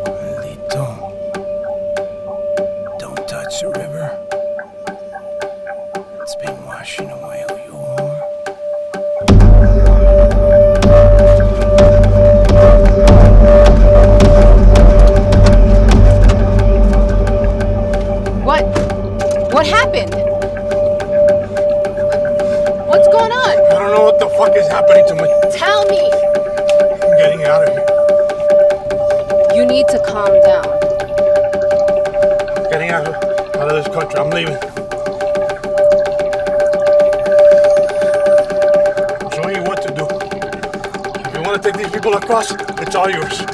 Maldito. Don't touch the river. It's been washing away who you are. What? What happened? What's going on? I don't know what the fuck is happening to me. Tell me! I'm getting out of here. You need to calm down. Getting out of this country. I'm leaving. I'm showing you what to do. If you want to take these people across, it's all yours.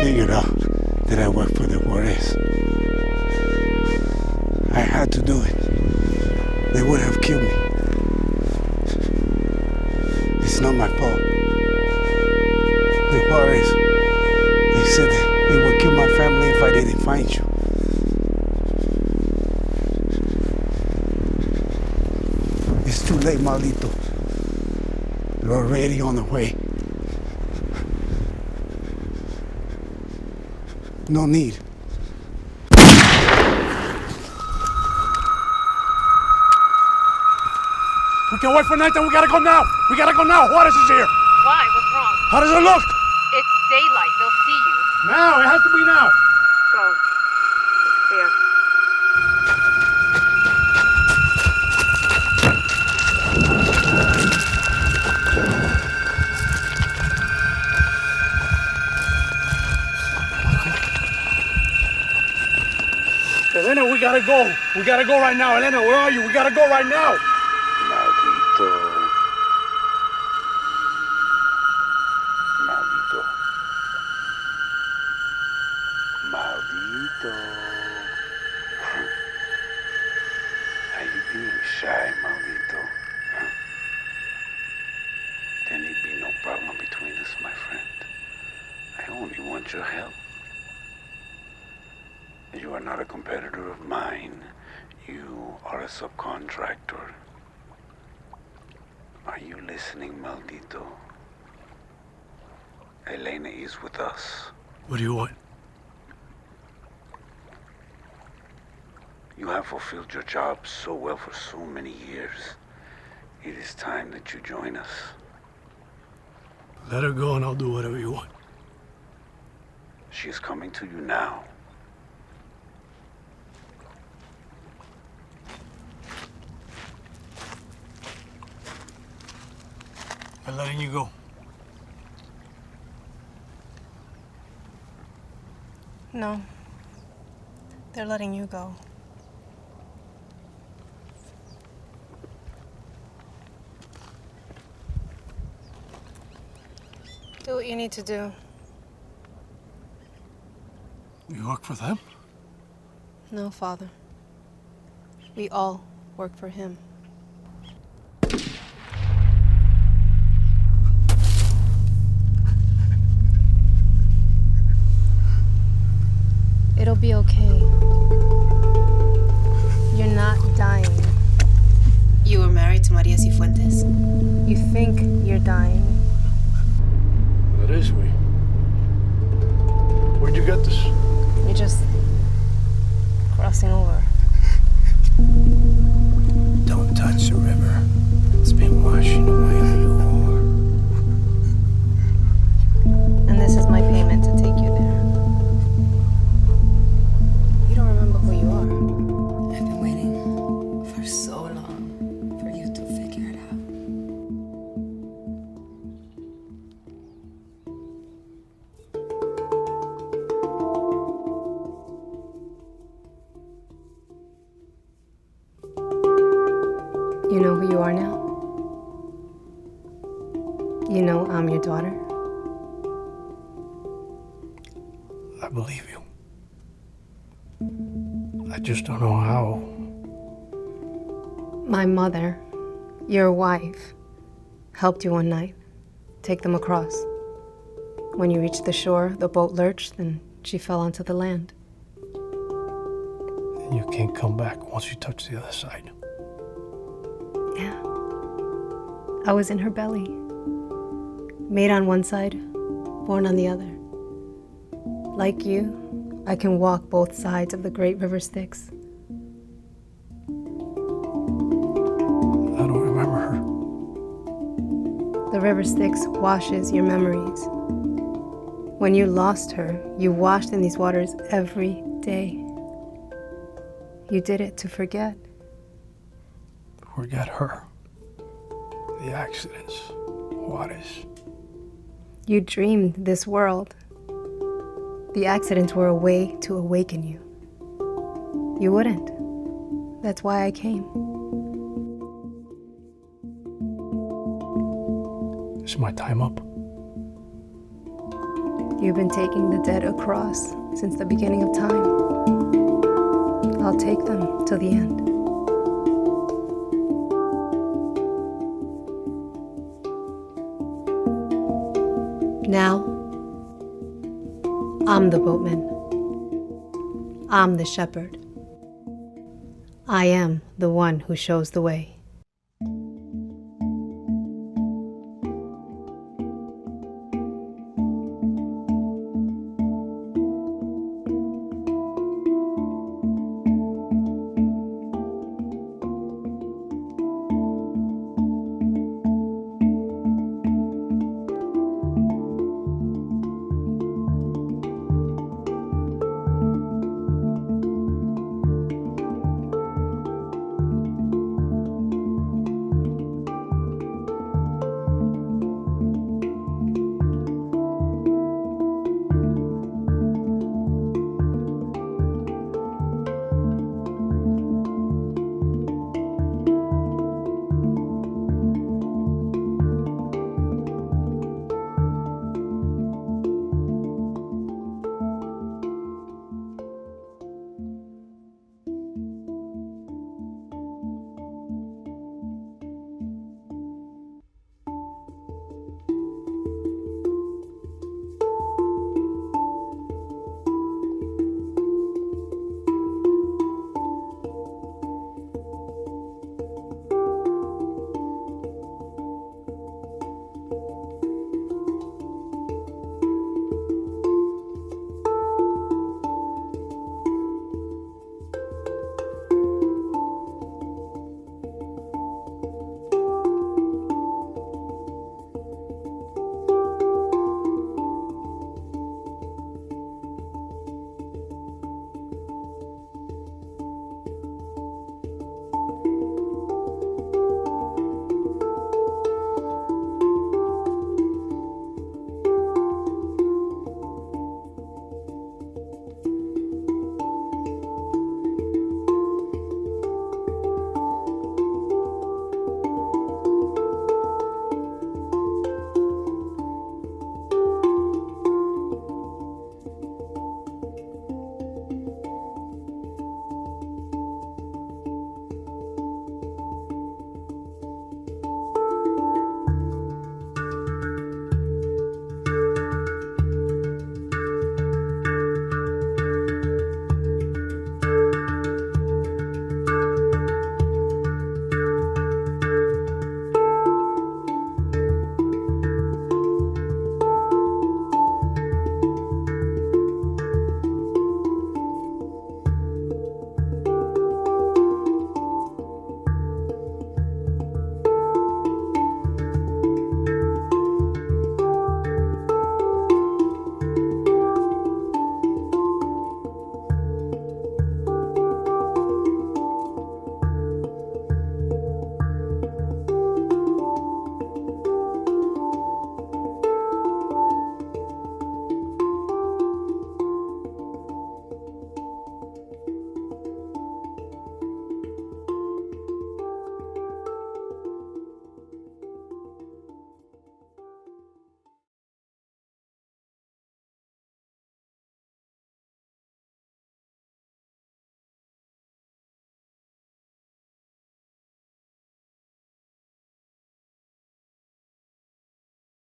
Figured out that I work for the Juarez. I had to do it. They would have killed me. It's not my fault. The Juarez, they said that they would kill my family if I didn't find you. It's too late, Maldito. You're already on the way. No need. We can't wait for night, then we gotta go now. We gotta go now. Juarez is here. Why? What's wrong? How does it look? It's daylight. They'll see you. Now, it has to be now. Go. It's clear. Elena, we gotta go. We gotta go right now. Elena, where are you? We gotta go right now. Maldito. your help. You are not a competitor of mine. You are a subcontractor. Are you listening, Maldito? Elena is with us. What do you want? You have fulfilled your job so well for so many years. It is time that you join us. Let her go and I'll do whatever you want. She is coming to you now. They're letting you go. No. They're letting you go. Do what you need to do. You work for them? No, Father. We all work for him. It'll be okay. You're not dying. You were married to Maria Cifuentes? You think you're dying. That is me. Where'd you get this? You're just crossing over. Don't touch the river. It's been washing away who you are. And this is my payment to take you there. You don't remember who you are. I've been waiting for so long for you to figure it out. You know who you are now? You know I'm your daughter? I believe you. I just don't know how. My mother, your wife, helped you one night take them across. When you reached the shore, the boat lurched and she fell onto the land. And you can't come back once you touch the other side. Yeah. I was in her belly. Made on one side, born on the other. Like you, I can walk both sides of the great river Styx. I don't remember her. The river Styx washes your memories. When you lost her, you washed in these waters every day. You did it to forget. Forget her. The accidents. Juarez. You dreamed this world. The accidents were a way to awaken you. You wouldn't. That's why I came. Is my time up? You've been taking the dead across since the beginning of time. I'll take them till the end. Now, I'm the boatman. I'm the shepherd. I am the one who shows the way.